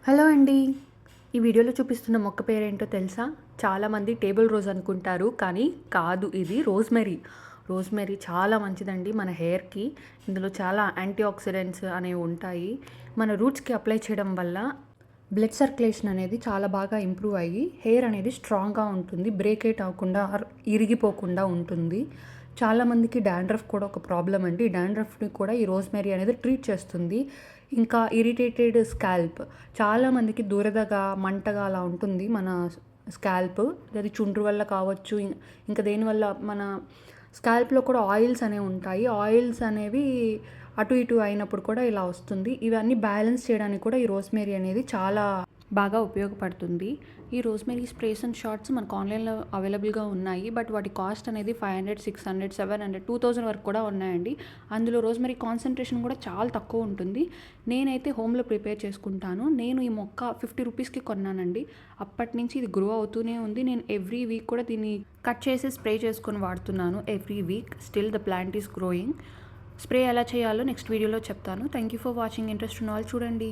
Hello అండి. ఈ వీడియోలో చూపిస్తున్న మొక్క పేరేంటో తెలుసా? చాలామంది టేబుల్ రోజ్ అనుకుంటారు. కానీ కాదు, ఇది రోజ్‌మెరీ. రోజ్‌మెరీ చాలా మంచిదండి మన హెయిర్‌కి. ఇందులో చాలా యాంటీ ఆక్సిడెంట్స్ అనేవి ఉంటాయి. మన రూట్స్‌కి అప్లై చేయడం వల్ల బ్లడ్ సర్క్యులేషన్ అనేది చాలా బాగా ఇంప్రూవ్ అయ్యి హెయిర్ అనేది స్ట్రాంగ్‌గా ఉంటుంది. బ్రేకేట్ అవ్వకుండా ఇరిగిపోకుండా ఉంటుంది. చాలామందికి డాండ్రఫ్ కూడా ఒక ప్రాబ్లమ్ అండి. ఈ డాండ్రఫ్‌ని కూడా ఈ రోజ్‌మెరీ అనేది ట్రీట్ చేస్తుంది. ఇంకా ఇరిటేటెడ్ స్కాల్ప్, చాలామందికి దురదగా, మంటగా అలా ఉంటుంది మన స్కాల్ప్. అది చుండ్రు వల్ల కావచ్చు, ఇంకా దేనివల్ల మన స్కాల్ప్‌లో కూడా ఆయిల్స్ అనేవి ఉంటాయి. ఆయిల్స్ అనేవి అటు ఇటు అయినప్పుడు కూడా ఇలా వస్తుంది. ఇవన్నీ బ్యాలెన్స్ చేయడానికి కూడా ఈ రోజ్‌మెరీ అనేది చాలా బాగా ఉపయోగపడుతుంది. ఈ రోజ్‌మెరీ స్ప్రేస్ అండ్ షాట్స్ మనకు ఆన్‌లైన్‌లో అవైలబుల్‌గా ఉన్నాయి. బట్ వాటి కాస్ట్ అనేది 500, 600, 700, 2000 వరకు కూడా ఉన్నాయండి. అందులో రోజ్‌మెరీ కాన్సంట్రేషన్ కూడా చాలా తక్కువ ఉంటుంది. నేనైతే హోమ్‌లో ప్రిపేర్ చేసుకుంటాను. నేను ఈ మొక్క 50 రూపీస్‌కి కొన్నానండి. అప్పటినుంచి ఇది గ్రో అవుతూనే ఉంది. నేను ఎవ్రీ వీక్ కూడా దీన్ని కట్ చేసి స్ప్రే చేసుకొని వాడుతున్నాను. Every week still the plant is growing. Spray ఎలా చేయాలో నెక్స్ట్ వీడియోలో చెప్తాను. Thank you for watching. Interest ఉన్న వాళ్ళు చూడండి.